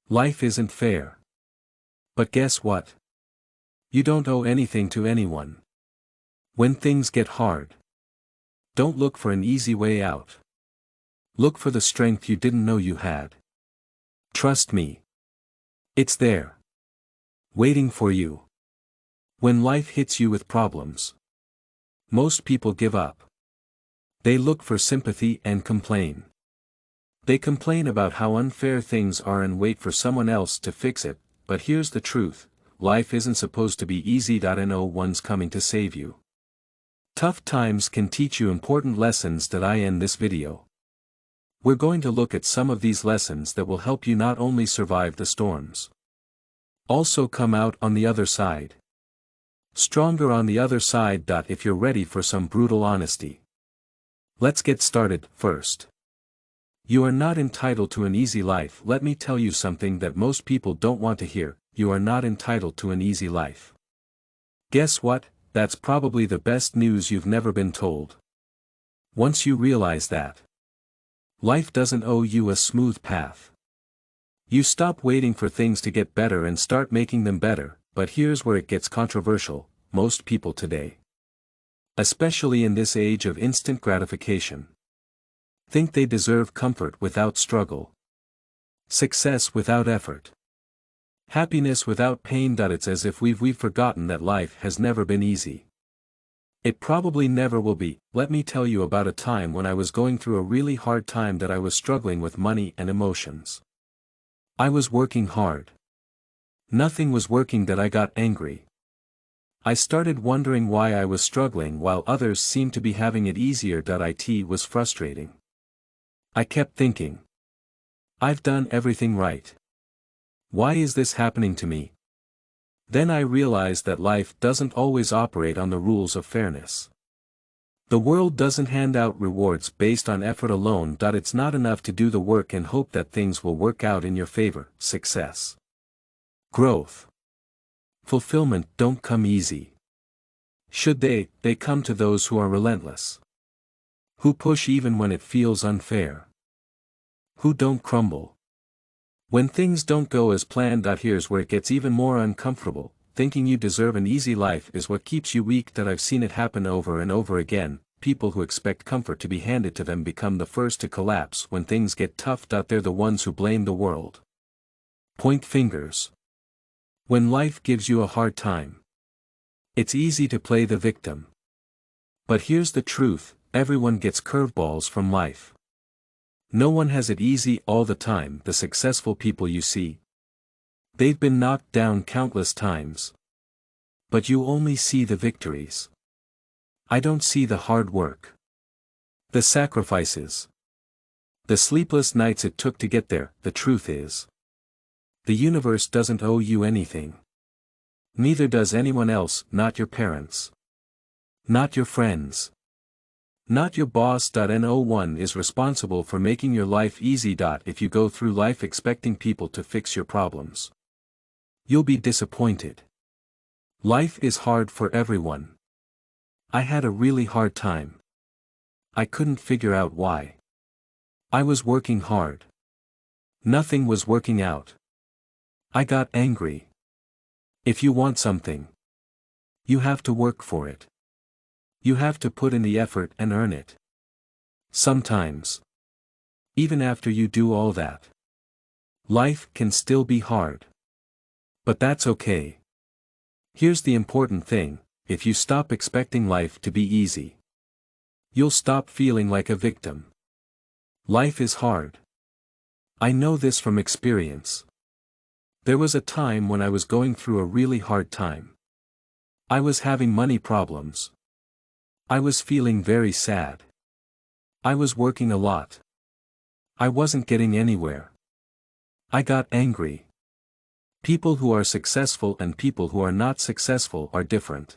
Life isn't fair. But guess what? You don't owe anything to anyone. When things get hard, don't look for an easy way out. Look for the strength you didn't know you had. Trust me. It's there. Waiting for you. When life hits you with problems, most people give up. They look for sympathy and complain. They complain about how unfair things are and wait for someone else to fix it, but here's the truth, life isn't supposed to be easy. No one's coming to save you. Tough times can teach you important lessons that I end this video. We're going to look at some of these lessons that will help you not only survive the storms, also come out on the other side. Stronger on the other side. If you're ready for some brutal honesty. Let's get started. First, you are not entitled to an easy life. Let me tell you something that most people don't want to hear. You are not entitled to an easy life. Guess what? That's probably the best news you've never been told. Once you realize that, life doesn't owe you a smooth path. You stop waiting for things to get better and start making them better, but here's where it gets controversial. Most people today, especially in this age of instant gratification, think they deserve comfort without struggle, success without effort, happiness without pain. It's as if we've forgotten that life has never been easy. It probably never will be. Let me tell you about a time when I was going through a really hard time. That I was struggling with money and emotions. I was working hard. Nothing was working. That I got angry. I started wondering why I was struggling while others seemed to be having it easier. It was frustrating. I kept thinking, I've done everything right. Why is this happening to me? Then I realized that life doesn't always operate on the rules of fairness. The world doesn't hand out rewards based on effort alone. It's not enough to do the work and hope that things will work out in your favor. Success, growth, fulfillment don't come easy. Should they come to those who are relentless, who push even when it feels unfair, who don't crumble when things don't go as planned. Here's where it gets even more uncomfortable. Thinking you deserve an easy life is what keeps you weak. I've seen it happen over and over again. People who expect comfort to be handed to them become the first to collapse when things get tough. They're the ones who blame the world, point fingers. When life gives you a hard time, it's easy to play the victim. But here's the truth, everyone gets curveballs from life. No one has it easy all the time. The successful people you see, they've been knocked down countless times. But you only see the victories. I don't see the hard work, the sacrifices, the sleepless nights it took to get there. The truth is, the universe doesn't owe you anything. Neither does anyone else. Not your parents, not your friends, not your boss. No one is responsible for making your life easy. If you go through life expecting people to fix your problems, you'll be disappointed. Life is hard for everyone. I had a really hard time. I couldn't figure out why. I was working hard. Nothing was working out. I got angry. If you want something, you have to work for it. You have to put in the effort and earn it. Sometimes, even after you do all that, life can still be hard. But that's okay. Here's the important thing, if you stop expecting life to be easy, you'll stop feeling like a victim. Life is hard. I know this from experience. There was a time when I was going through a really hard time. I was having money problems. I was feeling very sad. I was working a lot. I wasn't getting anywhere. I got angry. People who are successful and people who are not successful are different.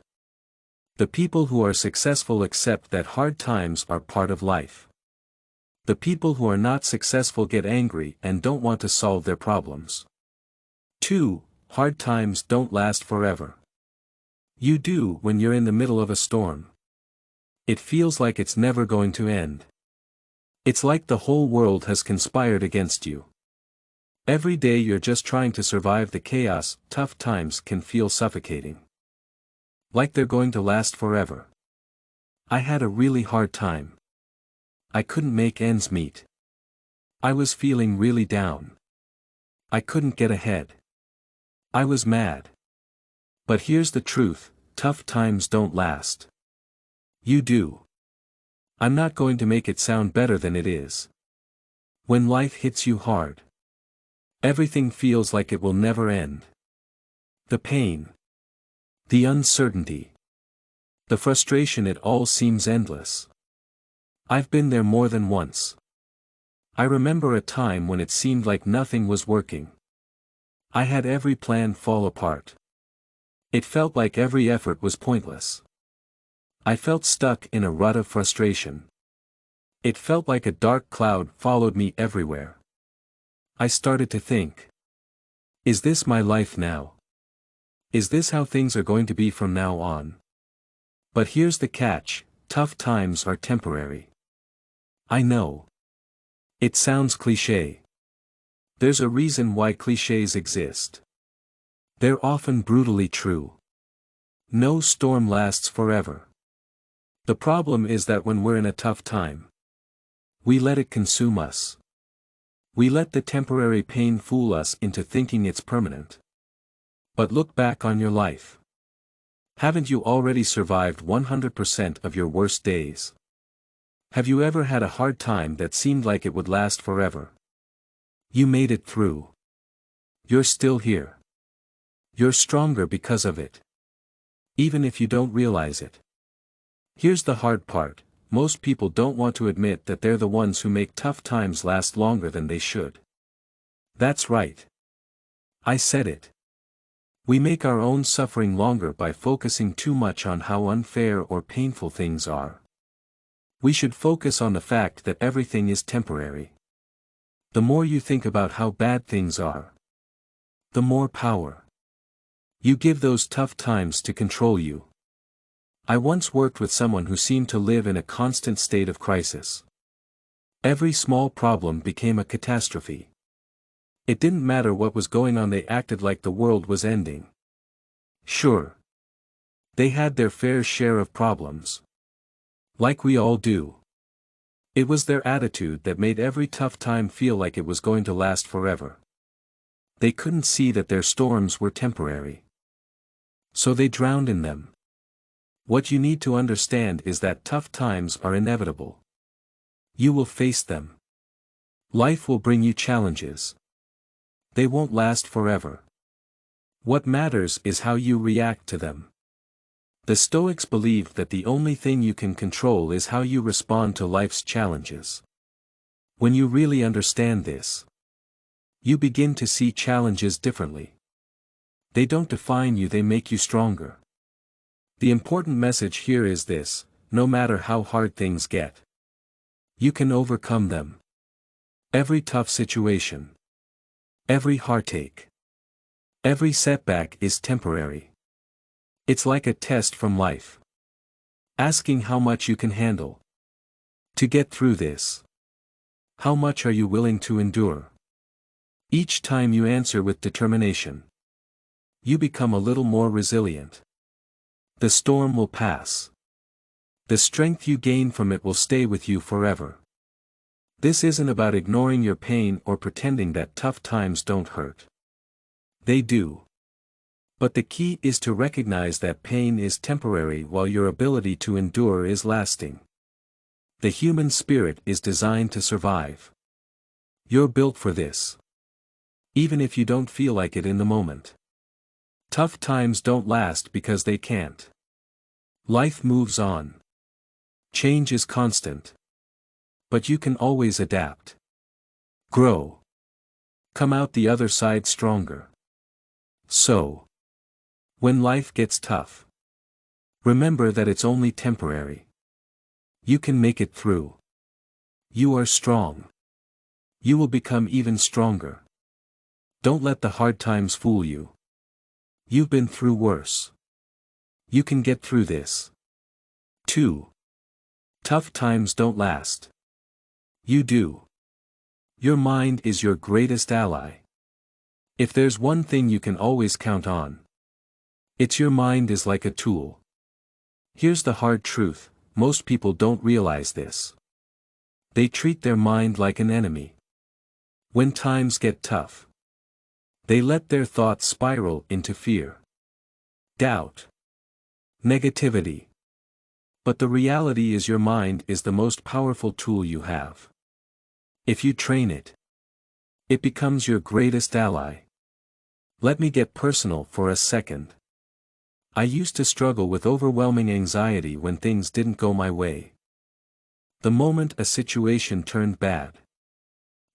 The people who are successful accept that hard times are part of life. The people who are not successful get angry and don't want to solve their problems. 2. Hard times don't last forever. You do when you're in the middle of a storm. It feels like it's never going to end. It's like the whole world has conspired against you. Every day you're just trying to survive the chaos. Tough times can feel suffocating. Like they're going to last forever. I had a really hard time. I couldn't make ends meet. I was feeling really down. I couldn't get ahead. I was mad. But here's the truth, tough times don't last. You do. I'm not going to make it sound better than it is. When life hits you hard, everything feels like it will never end. The pain. The uncertainty. The frustration, it all seems endless. I've been there more than once. I remember a time when it seemed like nothing was working. I had every plan fall apart. It felt like every effort was pointless. I felt stuck in a rut of frustration. It felt like a dark cloud followed me everywhere. I started to think. Is this my life now? Is this how things are going to be from now on? But here's the catch, tough times are temporary. I know. It sounds cliché. There's a reason why clichés exist. They're often brutally true. No storm lasts forever. The problem is that when we're in a tough time, we let it consume us. We let the temporary pain fool us into thinking it's permanent. But look back on your life. Haven't you already survived 100% of your worst days? Have you ever had a hard time that seemed like it would last forever? You made it through. You're still here. You're stronger because of it. Even if you don't realize it. Here's the hard part, most people don't want to admit that they're the ones who make tough times last longer than they should. That's right. I said it. We make our own suffering longer by focusing too much on how unfair or painful things are. We should focus on the fact that everything is temporary. The more you think about how bad things are, the more power you give those tough times to control you. I once worked with someone who seemed to live in a constant state of crisis. Every small problem became a catastrophe. It didn't matter what was going on, they acted like the world was ending. Sure. They had their fair share of problems. Like we all do. It was their attitude that made every tough time feel like it was going to last forever. They couldn't see that their storms were temporary. So they drowned in them. What you need to understand is that tough times are inevitable. You will face them. Life will bring you challenges. They won't last forever. What matters is how you react to them. The Stoics believed that the only thing you can control is how you respond to life's challenges. When you really understand this, you begin to see challenges differently. They don't define you, they make you stronger. The important message here is this: no matter how hard things get, you can overcome them. Every tough situation, every heartache, every setback is temporary. It's like a test from life, asking how much you can handle. To get through this, how much are you willing to endure? Each time you answer with determination, you become a little more resilient. The storm will pass. The strength you gain from it will stay with you forever. This isn't about ignoring your pain or pretending that tough times don't hurt. They do. But the key is to recognize that pain is temporary while your ability to endure is lasting. The human spirit is designed to survive. You're built for this. Even if you don't feel like it in the moment. Tough times don't last because they can't. Life moves on. Change is constant. But you can always adapt. Grow. Come out the other side stronger. So, when life gets tough, remember that it's only temporary. You can make it through. You are strong. You will become even stronger. Don't let the hard times fool you. You've been through worse. You can get through this. 2. Tough times don't last. You do. Your mind is your greatest ally. If there's one thing you can always count on, it's your mind is like a tool. Here's the hard truth, most people don't realize this. They treat their mind like an enemy. When times get tough, they let their thoughts spiral into fear, doubt, negativity. But the reality is your mind is the most powerful tool you have. If you train it, it becomes your greatest ally. Let me get personal for a second. I used to struggle with overwhelming anxiety when things didn't go my way. The moment a situation turned bad,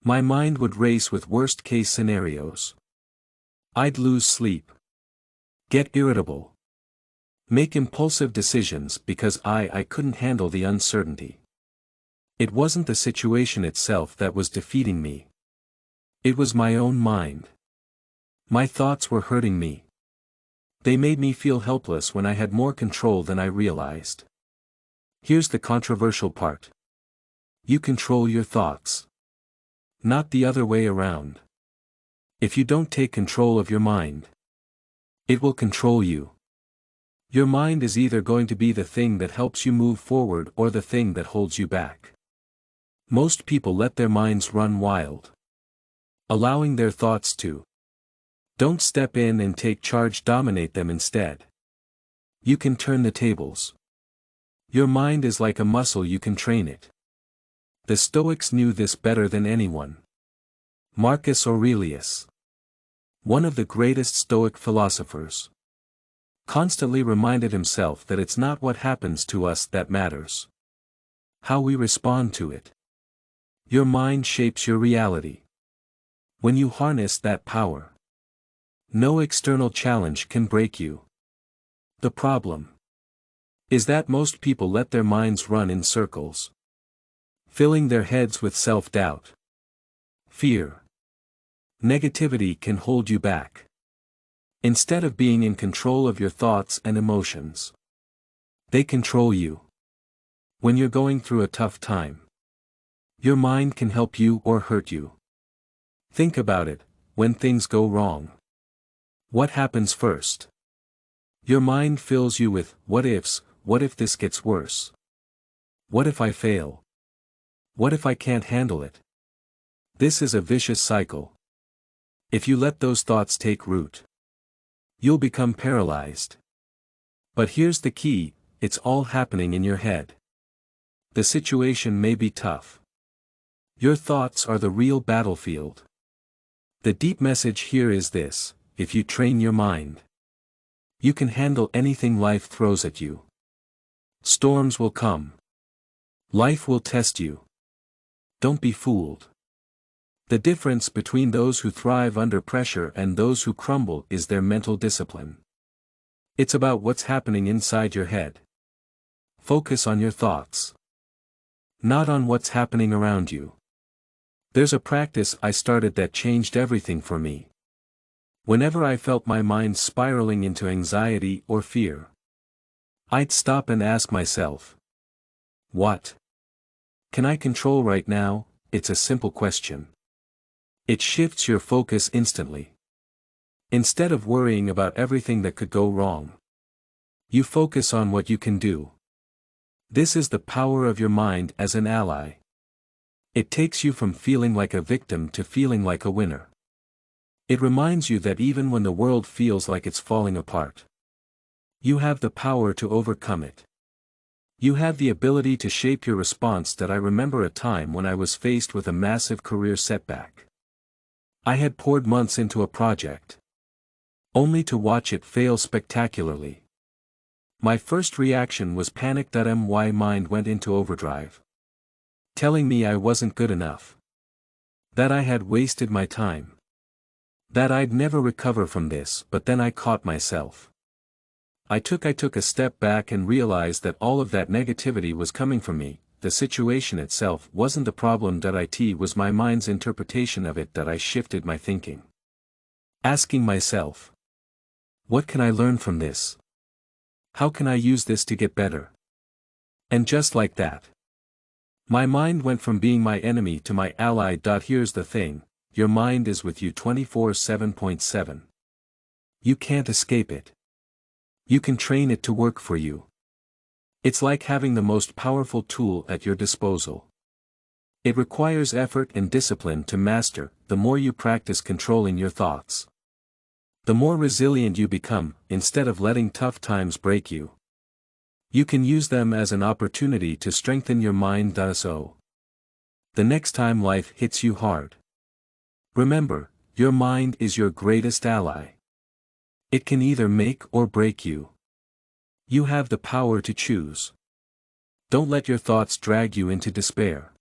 my mind would race with worst-case scenarios. I'd lose sleep, get irritable, make impulsive decisions because I couldn't handle the uncertainty. It wasn't the situation itself that was defeating me. It was my own mind. My thoughts were hurting me. They made me feel helpless when I had more control than I realized. Here's the controversial part. You control your thoughts, not the other way around. If you don't take control of your mind, it will control you. Your mind is either going to be the thing that helps you move forward or the thing that holds you back. Most people let their minds run wild, allowing their thoughts to don't step in and take charge, dominate them instead. You can turn the tables. Your mind is like a muscle, you can train it. The Stoics knew this better than anyone. Marcus Aurelius, one of the greatest Stoic philosophers, constantly reminded himself that it's not what happens to us that matters, how we respond to it. Your mind shapes your reality. When you harness that power, no external challenge can break you. The problem is that most people let their minds run in circles, filling their heads with self-doubt, fear. Negativity can hold you back. Instead of being in control of your thoughts and emotions, they control you. When you're going through a tough time, your mind can help you or hurt you. Think about it, when things go wrong, what happens first? Your mind fills you with what ifs. What if this gets worse? What if I fail? What if I can't handle it? This is a vicious cycle. If you let those thoughts take root, you'll become paralyzed. But here's the key, it's all happening in your head. The situation may be tough. Your thoughts are the real battlefield. The deep message here is this: if you train your mind, you can handle anything life throws at you. Storms will come. Life will test you. Don't be fooled. The difference between those who thrive under pressure and those who crumble is their mental discipline. It's about what's happening inside your head. Focus on your thoughts, not on what's happening around you. There's a practice I started that changed everything for me. Whenever I felt my mind spiraling into anxiety or fear, I'd stop and ask myself, what can I control right now? It's a simple question. It shifts your focus instantly. Instead of worrying about everything that could go wrong, you focus on what you can do. This is the power of your mind as an ally. It takes you from feeling like a victim to feeling like a winner. It reminds you that even when the world feels like it's falling apart, you have the power to overcome it. You have the ability to shape your response. That I remember a time when I was faced with a massive career setback. I had poured months into a project, only to watch it fail spectacularly. My first reaction was panic. My mind went into overdrive, telling me I wasn't good enough, that I had wasted my time, that I'd never recover from this. But then I caught myself. I took a step back and realized that all of that negativity was coming from me. The situation itself wasn't the problem. It was my mind's interpretation of it. That I shifted my thinking, asking myself, what can I learn from this? How can I use this to get better? And just like that, my mind went from being my enemy to my ally. Here's the thing, your mind is with you 24/7.7. You can't escape it. You can train it to work for you. It's like having the most powerful tool at your disposal. It requires effort and discipline to master. The more you practice controlling your thoughts, the more resilient you become. Instead of letting tough times break you, you can use them as an opportunity to strengthen your mind. So, the next time life hits you hard, remember, your mind is your greatest ally. It can either make or break you. You have the power to choose. Don't let your thoughts drag you into despair.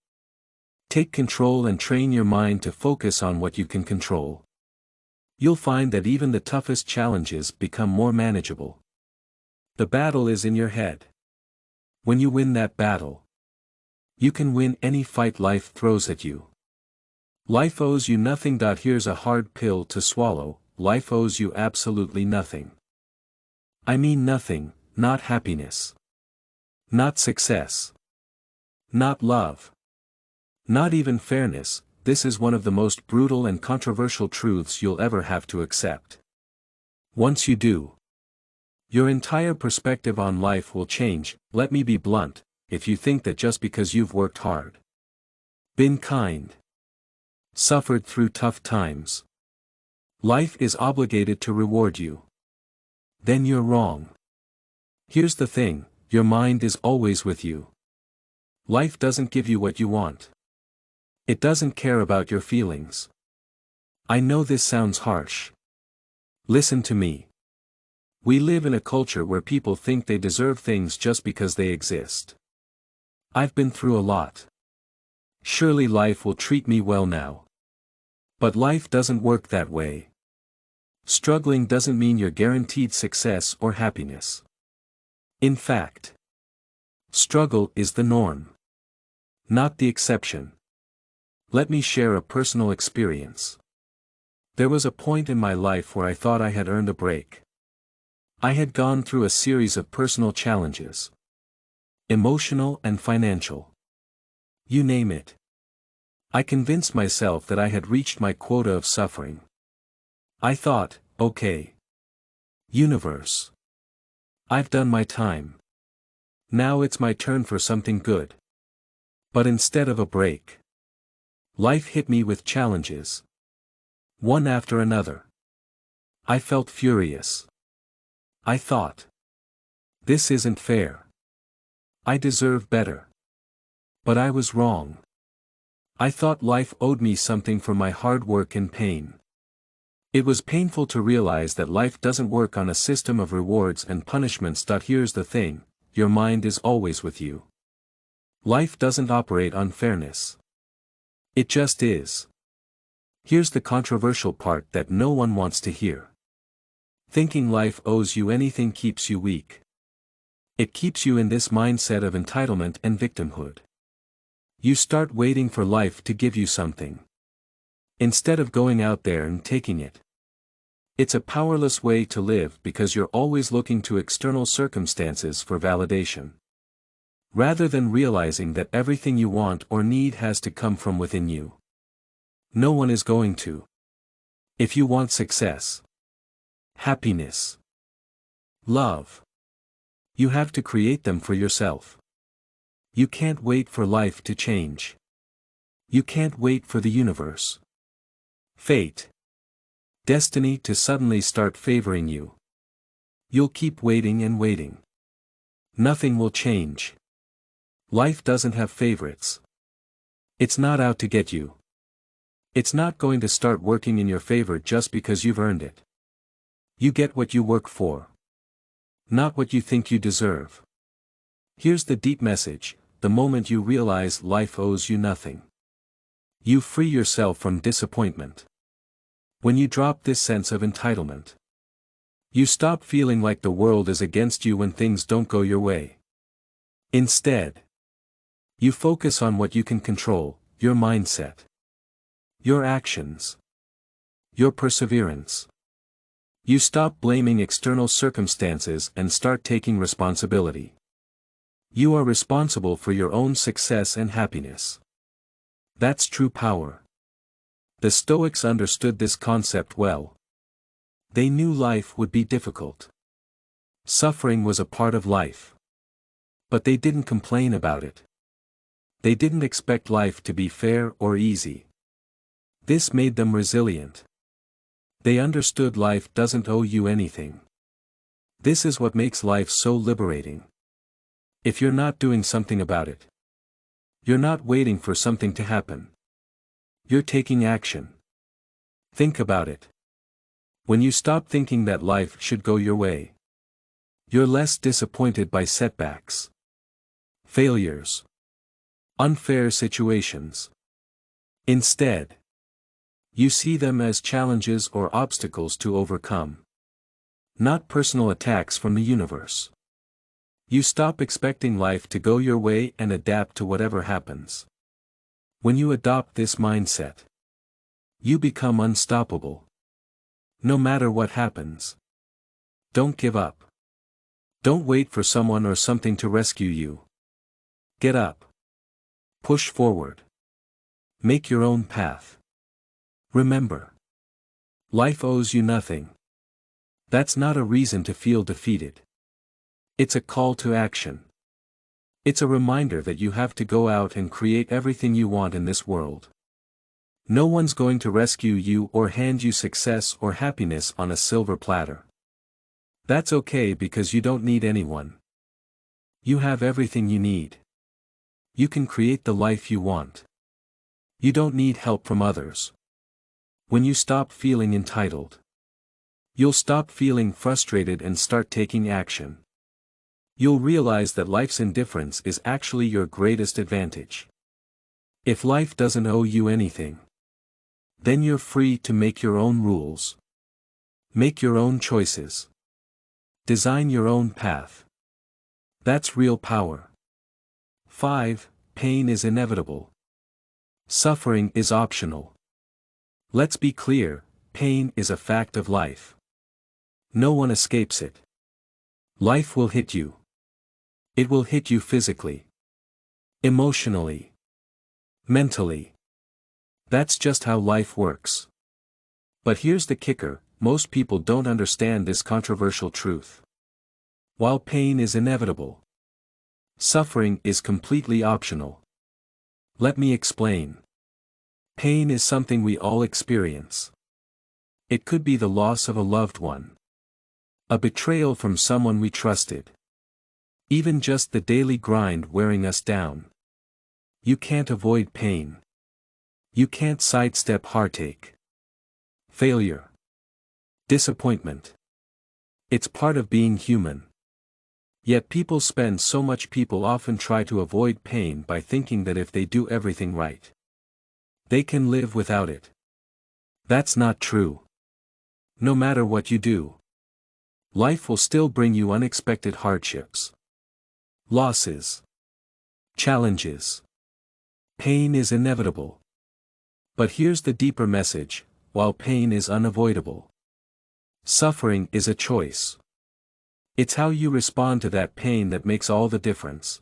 Take control and train your mind to focus on what you can control. You'll find that even the toughest challenges become more manageable. The battle is in your head. When you win that battle, you can win any fight life throws at you. Life owes you nothing. Here's a hard pill to swallow. Life owes you absolutely nothing. I mean nothing, not happiness, not success, not love, not even fairness. This is one of the most brutal and controversial truths you'll ever have to accept. Once you do, your entire perspective on life will change. Let me be blunt, if you think that just because you've worked hard, been kind, suffered through tough times, life is obligated to reward you, then you're wrong. Here's the thing, your mind is always with you. Life doesn't give you what you want. It doesn't care about your feelings. I know this sounds harsh. Listen to me. We live in a culture where people think they deserve things just because they exist. I've been through a lot. Surely life will treat me well now. But life doesn't work that way. Struggling doesn't mean you're guaranteed success or happiness. In fact, struggle is the norm, not the exception. Let me share a personal experience. There was a point in my life where I thought I had earned a break. I had gone through a series of personal challenges, emotional and financial. You name it. I convinced myself that I had reached my quota of suffering. I thought, okay, universe, I've done my time. Now it's my turn for something good. But instead of a break, life hit me with challenges, one after another. I felt furious. I thought, this isn't fair. I deserve better. But I was wrong. I thought life owed me something for my hard work and pain. It was painful to realize that life doesn't work on a system of rewards and punishments. Here's the thing, your mind is always with you. Life doesn't operate on fairness. It just is. Here's the controversial part that no one wants to hear. Thinking life owes you anything keeps you weak. It keeps you in this mindset of entitlement and victimhood. You start waiting for life to give you something, instead of going out there and taking it. It's a powerless way to live because you're always looking to external circumstances for validation, rather than realizing that everything you want or need has to come from within you. No one is going to. If you want success, happiness, love, you have to create them for yourself. You can't wait for life to change. You can't wait for the universe, fate, destiny to suddenly start favoring you. You'll keep waiting and waiting. Nothing will change. Life doesn't have favorites. It's not out to get you. It's not going to start working in your favor just because you've earned it. You get what you work for, not what you think you deserve. Here's the deep message: the moment you realize life owes you nothing, you free yourself from disappointment. When you drop this sense of entitlement, you stop feeling like the world is against you when things don't go your way. Instead, you focus on what you can control: your mindset, your actions, your perseverance. You stop blaming external circumstances and start taking responsibility. You are responsible for your own success and happiness. That's true power. The Stoics understood this concept well. They knew life would be difficult. Suffering was a part of life. But they didn't complain about it. They didn't expect life to be fair or easy. This made them resilient. They understood life doesn't owe you anything. This is what makes life so liberating. If you're not doing something about it, you're not waiting for something to happen. You're taking action. Think about it. When you stop thinking that life should go your way, you're less disappointed by setbacks, failures, unfair situations. Instead, you see them as challenges or obstacles to overcome, not personal attacks from the universe. You stop expecting life to go your way and adapt to whatever happens. When you adopt this mindset, you become unstoppable. No matter what happens, don't give up. Don't wait for someone or something to rescue you. Get up. Push forward. Make your own path. Remember, life owes you nothing. That's not a reason to feel defeated. It's a call to action. It's a reminder that you have to go out and create everything you want in this world. No one's going to rescue you or hand you success or happiness on a silver platter. That's okay because you don't need anyone. You have everything you need. You can create the life you want. You don't need help from others. When you stop feeling entitled, you'll stop feeling frustrated and start taking action. You'll realize that life's indifference is actually your greatest advantage. If life doesn't owe you anything, then you're free to make your own rules. Make your own choices. Design your own path. That's real power. 5. Pain is inevitable. Suffering is optional. Let's be clear, pain is a fact of life. No one escapes it. Life will hit you. It will hit you physically, emotionally, mentally. That's just how life works. But here's the kicker, most people don't understand this controversial truth. While pain is inevitable, suffering is completely optional. Let me explain. Pain is something we all experience. It could be the loss of a loved one, a betrayal from someone we trusted, even just the daily grind wearing us down. You can't avoid pain. You can't sidestep heartache, failure, disappointment. It's part of being human. Yet people often try to avoid pain by thinking that if they do everything right, they can live without it. That's not true. No matter what you do, life will still bring you unexpected hardships, losses, challenges. Pain is inevitable. But here's the deeper message, while pain is unavoidable, suffering is a choice. It's how you respond to that pain that makes all the difference.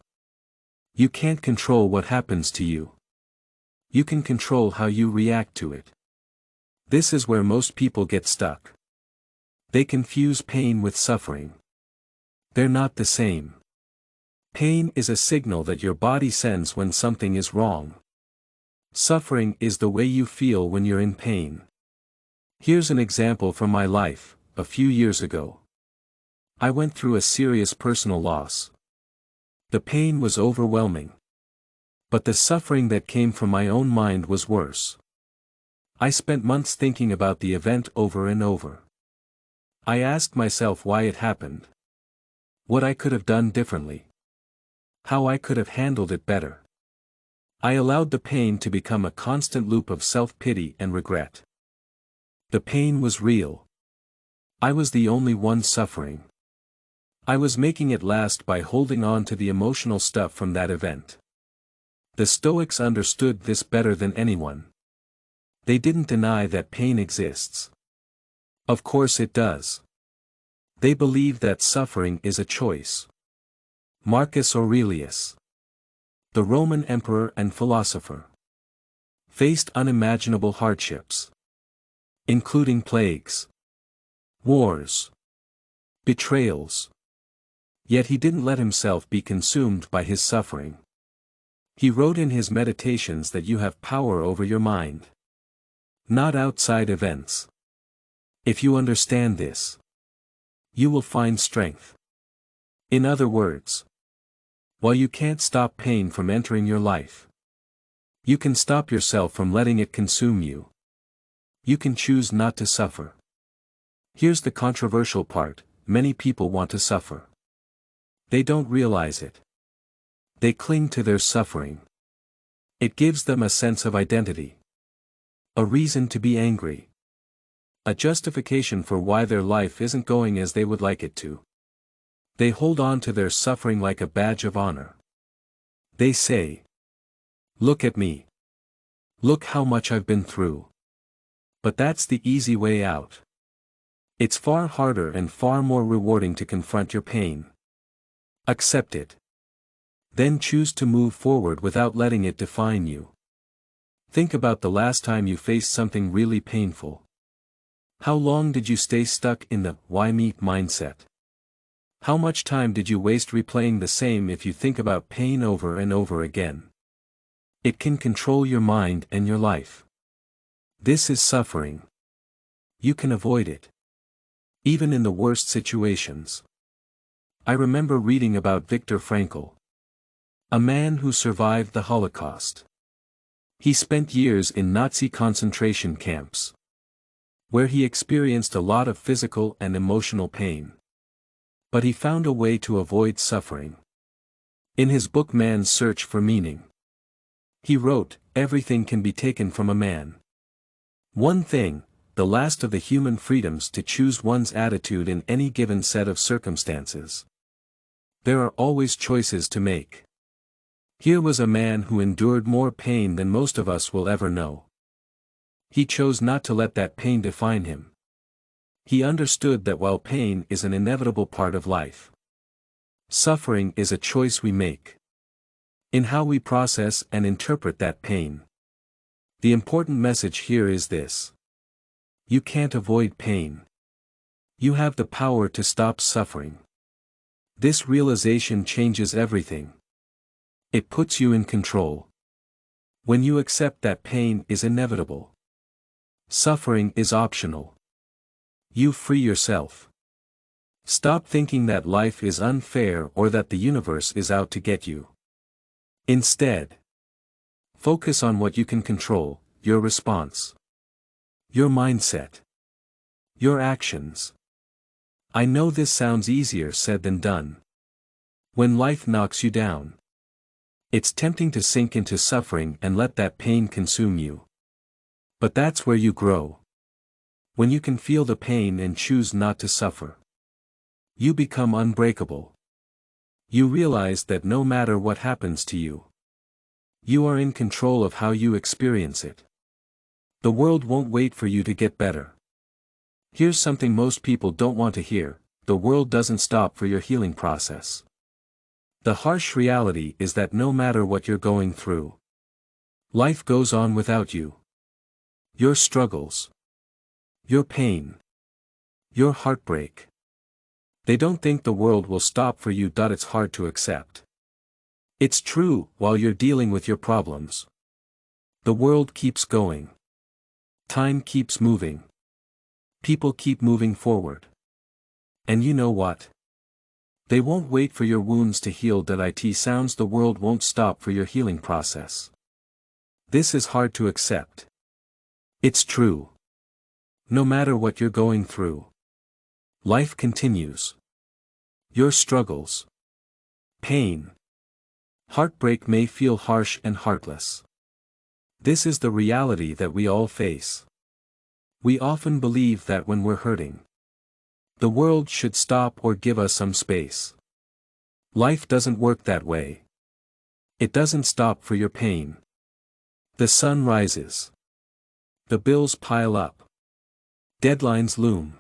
You can't control what happens to you. You can control how you react to it. This is where most people get stuck. They confuse pain with suffering. They're not the same. Pain is a signal that your body sends when something is wrong. Suffering is the way you feel when you're in pain. Here's an example from my life, a few years ago. I went through a serious personal loss. The pain was overwhelming. But the suffering that came from my own mind was worse. I spent months thinking about the event over and over. I asked myself why it happened. What I could have done differently. How I could have handled it better. I allowed the pain to become a constant loop of self-pity and regret. The pain was real. I was the only one suffering. I was making it last by holding on to the emotional stuff from that event. The Stoics understood this better than anyone. They didn't deny that pain exists. Of course it does. They believe that suffering is a choice. Marcus Aurelius, the Roman emperor and philosopher, faced unimaginable hardships, including plagues, wars, betrayals. Yet he didn't let himself be consumed by his suffering. He wrote in his meditations that you have power over your mind, not outside events. If you understand this, you will find strength. In other words, while you can't stop pain from entering your life, you can stop yourself from letting it consume you. You can choose not to suffer. Here's the controversial part: many people want to suffer. They don't realize it. They cling to their suffering. It gives them a sense of identity, a reason to be angry, a justification for why their life isn't going as they would like it to. They hold on to their suffering like a badge of honor. They say, "Look at me. Look how much I've been through." But that's the easy way out. It's far harder and far more rewarding to confront your pain. Accept it. Then choose to move forward without letting it define you. Think about the last time you faced something really painful. How long did you stay stuck in the "why me" mindset? How much time did you waste replaying the same if you think about pain over and over again? It can control your mind and your life. This is suffering. You can avoid it, even in the worst situations. I remember reading about Viktor Frankl, a man who survived the Holocaust. He spent years in Nazi concentration camps, where he experienced a lot of physical and emotional pain. But he found a way to avoid suffering. In his book Man's Search for Meaning, he wrote, "Everything can be taken from a man. One thing, the last of the human freedoms to choose one's attitude in any given set of circumstances. There are always choices to make." Here was a man who endured more pain than most of us will ever know. He chose not to let that pain define him. He understood that while pain is an inevitable part of life, suffering is a choice we make in how we process and interpret that pain. The important message here is this: you can't avoid pain. You have the power to stop suffering. This realization changes everything. It puts you in control. When you accept that pain is inevitable, suffering is optional, you free yourself. Stop thinking that life is unfair or that the universe is out to get you. Instead, focus on what you can control: your response, your mindset, your actions. I know this sounds easier said than done. When life knocks you down, it's tempting to sink into suffering and let that pain consume you. But that's where you grow. When you can feel the pain and choose not to suffer, you become unbreakable. You realize that no matter what happens to you, you are in control of how you experience it. The world won't wait for you to get better. Here's something most people don't want to hear: the world doesn't stop for your healing process. The harsh reality is that no matter what you're going through, life goes on without you. Your struggles, your pain, your heartbreak. They don't think the world will stop for you. It's hard to accept. It's true. While you're dealing with your problems, the world keeps going. Time keeps moving. People keep moving forward. And you know what? They won't wait for your wounds to heal. It sounds the world won't stop for your healing process. This is hard to accept. It's true. No matter what you're going through, life continues. Your struggles, pain, heartbreak may feel harsh and heartless. This is the reality that we all face. We often believe that when we're hurting, the world should stop or give us some space. Life doesn't work that way. It doesn't stop for your pain. The sun rises. The bills pile up. Deadlines loom.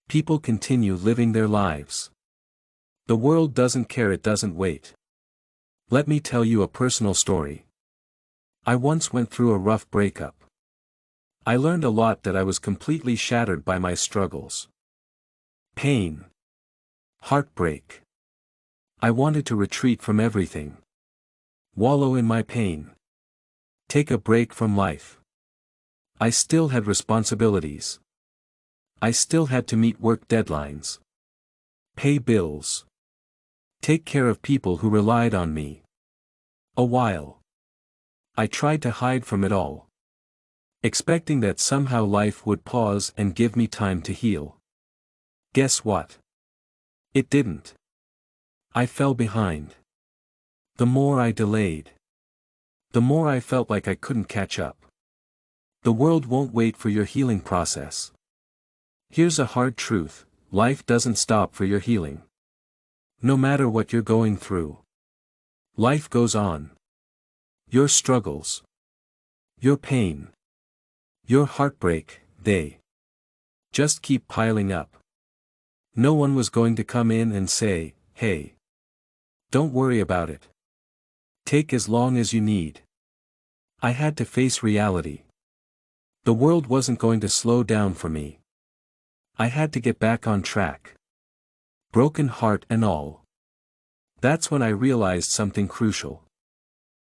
People continue living their lives. The world doesn't care. It doesn't wait. Let me tell you a personal story. I once went through a rough breakup. I learned a lot that I was completely shattered by my struggles. Pain. Heartbreak. I wanted to retreat from everything. Wallow in my pain. Take a break from life. I still had responsibilities. I still had to meet work deadlines. Pay bills. Take care of people who relied on me. A while. I tried to hide from it all, expecting that somehow life would pause and give me time to heal. Guess what? It didn't. I fell behind. The more I delayed, the more I felt like I couldn't catch up. The world won't wait for your healing process. Here's a hard truth: life doesn't stop for your healing. No matter what you're going through, life goes on. Your struggles, your pain, your heartbreak, they just keep piling up. No one was going to come in and say, "Hey, don't worry about it. Take as long as you need." I had to face reality. The world wasn't going to slow down for me. I had to get back on track. Broken heart and all. That's when I realized something crucial.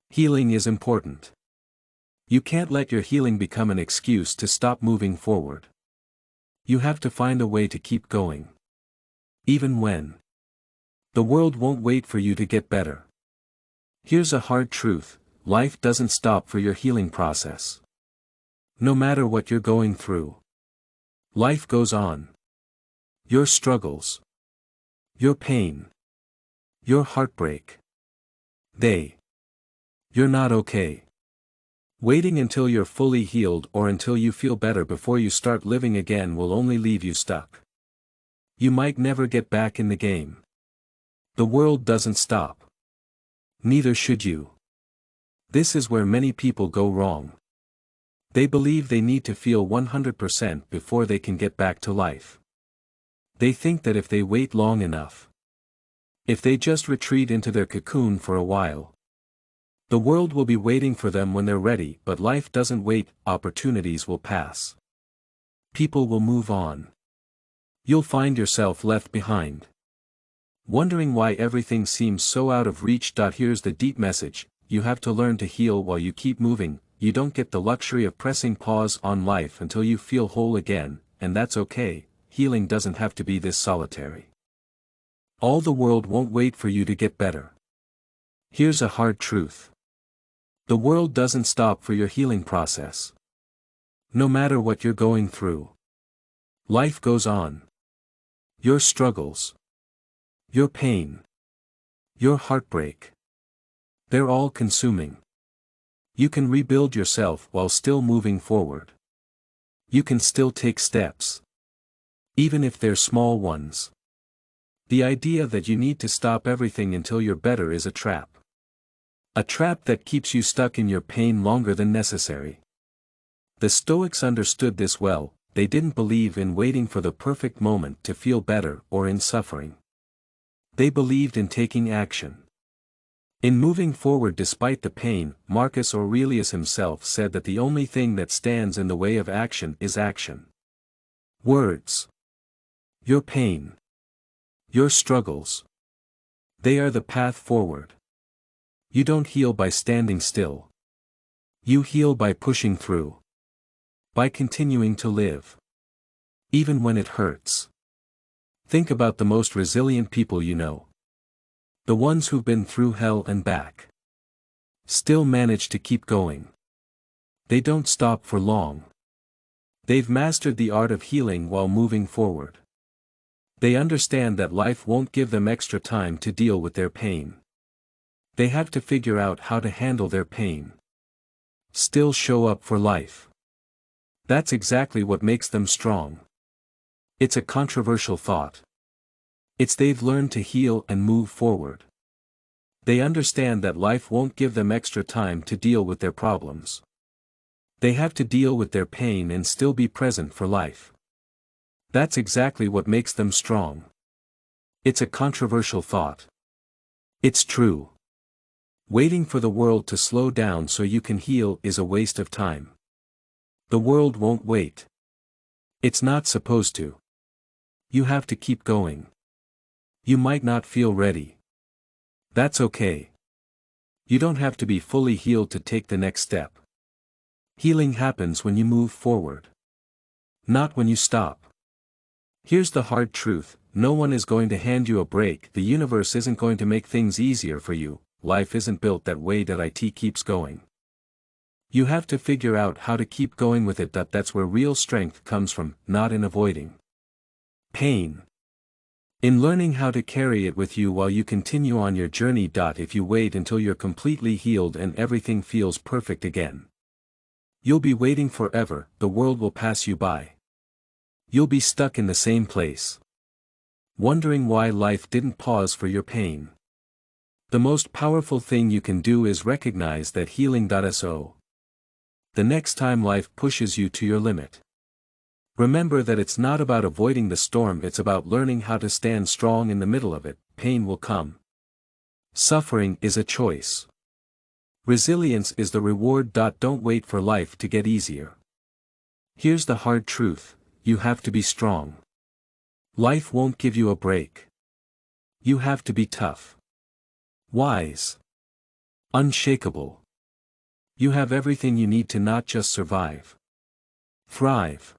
Healing is important. You can't let your healing become an excuse to stop moving forward. You have to find a way to keep going. Even when the world won't wait for you to get better. Here's a hard truth: life doesn't stop for your healing process. No matter what you're going through, life goes on. Your struggles, your pain, your heartbreak, you're not okay. Waiting until you're fully healed or until you feel better before you start living again will only leave you stuck. You might never get back in the game. The world doesn't stop. Neither should you. This is where many people go wrong. They believe they need to feel 100% before they can get back to life. They think that if they wait long enough, if they just retreat into their cocoon for a while, the world will be waiting for them when they're ready. But life doesn't wait. Opportunities will pass. People will move on. You'll find yourself left behind, wondering why everything seems so out of reach. Here's the deep message: you have to learn to heal while you keep moving. You don't get the luxury of pressing pause on life until you feel whole again, and that's okay. Healing doesn't have to be this solitary. All the world won't wait for you to get better. Here's a hard truth: the world doesn't stop for your healing process. No matter what you're going through, life goes on. Your struggles, your pain, your heartbreak, they're all consuming. You can rebuild yourself while still moving forward. You can still take steps, even if they're small ones. The idea that you need to stop everything until you're better is a trap. A trap that keeps you stuck in your pain longer than necessary. The Stoics understood this well. They didn't believe in waiting for the perfect moment to feel better or in suffering. They believed in taking action, in moving forward despite the pain. Marcus Aurelius himself said that the only thing that stands in the way of action is action. Words. Your pain, your struggles, they are the path forward. You don't heal by standing still. You heal by pushing through. By continuing to live. Even when it hurts. Think about the most resilient people you know. The ones who've been through hell and back. Still manage to keep going. They don't stop for long. They've mastered the art of healing while moving forward. They understand that life won't give them extra time to deal with their pain. They have to figure out how to handle their pain. Still show up for life. That's exactly what makes them strong. It's a controversial thought. It's they've learned to heal and move forward. They understand that life won't give them extra time to deal with their problems. They have to deal with their pain and still be present for life. That's exactly what makes them strong. It's a controversial thought. It's true. Waiting for the world to slow down so you can heal is a waste of time. The world won't wait. It's not supposed to. You have to keep going. You might not feel ready. That's okay. You don't have to be fully healed to take the next step. Healing happens when you move forward. Not when you stop. Here's the hard truth: no one is going to hand you a break, the universe isn't going to make things easier for you, life isn't built that way. It keeps going. You have to figure out how to keep going with it. That's where real strength comes from, not in avoiding pain. In learning how to carry it with you while you continue on your journey. If you wait until you're completely healed and everything feels perfect again, you'll be waiting forever, the world will pass you by. You'll be stuck in the same place, wondering why life didn't pause for your pain. The most powerful thing you can do is recognize that healing.so. The next time life pushes you to your limit, remember that it's not about avoiding the storm, it's about learning how to stand strong in the middle of it. Pain will come. Suffering is a choice. Resilience is the reward. Don't wait for life to get easier. Here's the hard truth: you have to be strong. Life won't give you a break. You have to be tough, wise, unshakable. You have everything you need to not just survive, thrive.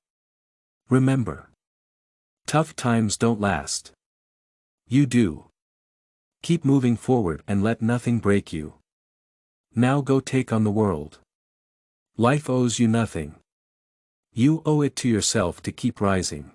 Remember, tough times don't last. You do. Keep moving forward and let nothing break you. Now go take on the world. Life owes you nothing. You owe it to yourself to keep rising.